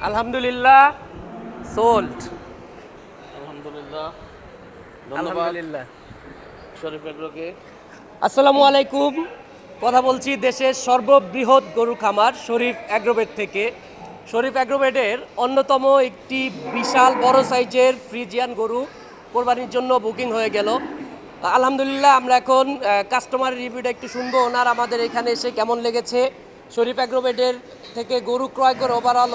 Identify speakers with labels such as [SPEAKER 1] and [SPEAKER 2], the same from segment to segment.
[SPEAKER 1] আলহামদুলিল্লাহ সোল্ড।
[SPEAKER 2] আলহামদুলিল্লাহ, ধন্যবাদ
[SPEAKER 1] আলহামদুলিল্লাহ।
[SPEAKER 2] শরীফ এগ্রোকে।
[SPEAKER 1] আসসালামু আলাইকুম। কথা বলছি দেশের সর্ববৃহৎ গরু খামার শরীফ অ্যাগ্রোভেট থেকে। শরীফ অ্যাগ্রোভেটের অন্যতম একটি বিশাল বড় সাইজের ফ্রিজিয়ান গরু কোরবানির জন্য বুকিং হয়ে গেল। আলহামদুলিল্লাহ আমরা এখন কাস্টমারের রিভিউটা একটু শুনবো, ওনার আমাদের এখানে এসে কেমন লেগেছে, শরীফ অ্যাগ্রোভেটের থেকে গরু ক্রয় করে ওভারঅল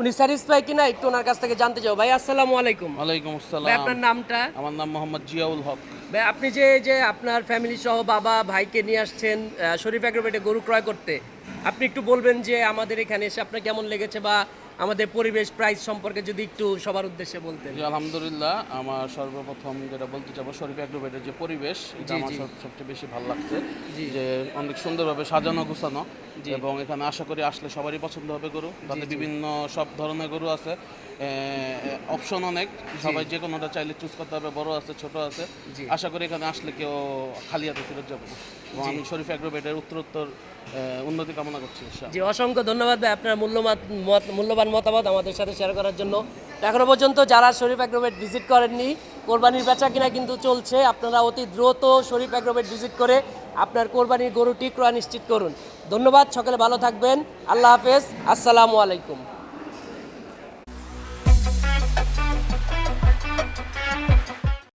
[SPEAKER 1] উনি স্যাটিসফাই কিনা একটু ওনার কাছ থেকে জানতে চাও। ভাই আসসালামু আলাইকুম।
[SPEAKER 2] ওয়ালাইকুম
[SPEAKER 1] ভাই
[SPEAKER 2] আসসালাম।
[SPEAKER 1] আপনার নামটা?
[SPEAKER 2] আমার নাম মোহাম্মদ জিয়াউল হক।
[SPEAKER 1] ভাই আপনি যে আপনার ফ্যামিলি সহ বাবা ভাইকে নিয়ে আসছেন শরীফ অ্যাগ্রোভেটে গরু ক্রয় করতে, আপনি একটু বলবেন যে আমাদের এখানে এসে আপনার কেমন লেগেছে বা আমাদের পরিবেশ প্রাইস সম্পর্কে যদি একটু সবার উদ্দেশ্যে বলতেন।
[SPEAKER 2] জি আলহামদুলিল্লাহ, আমার সর্বপ্রথম যেটা বলতে চাবো, শরীফ এগ্রোভেটের যে পরিবেশ, এটা
[SPEAKER 1] জি,
[SPEAKER 2] আমার
[SPEAKER 1] জি।
[SPEAKER 2] সবচেয়ে বেশি ভালো লাগছে।
[SPEAKER 1] জি।
[SPEAKER 2] যে অনেক সুন্দরভাবে সাজানো গোছানো,
[SPEAKER 1] জি।
[SPEAKER 2] এবং এখানে আশা করি আসলে সবারই পছন্দ হবে গরু। তাতে
[SPEAKER 1] জি।
[SPEAKER 2] বিভিন্ন সব ধরনের গরু আছে, অপশন অনেক, সবাই যে কোনোটা চাইলে চুজ করতে হবে, বড় আছে ছোট আছে।
[SPEAKER 1] জি।
[SPEAKER 2] আশা করি এখানে আসলে কেউ খালি হাতে ফেরত যাবো না। এবং
[SPEAKER 1] জি।
[SPEAKER 2] আমি শরীফ এগ্রোভেটের উত্তরোত্তর উন্নতি কামনা করছি ইনশাআল্লাহ।
[SPEAKER 1] জি, অসংখ্য ধন্যবাদ ভাই আপনার মূল্যবান মতামত আমাদের সাথে শেয়ার করার জন্য। এখনো পর্যন্ত যারা শরীফ অ্যাগ্রোভেট ভিজিট করেননি, কোরবানির বেচা কিনা কিন্তু চলছে, আপনারা অতি দ্রুত শরীফ অ্যাগ্রোভেট ভিজিট করে আপনার কোরবানির গরুটি ক্রয় নিশ্চিত করুন। ধন্যবাদ, সকলে ভালো থাকবেন। আল্লাহ হাফেজ, আসসালামু আলাইকুম।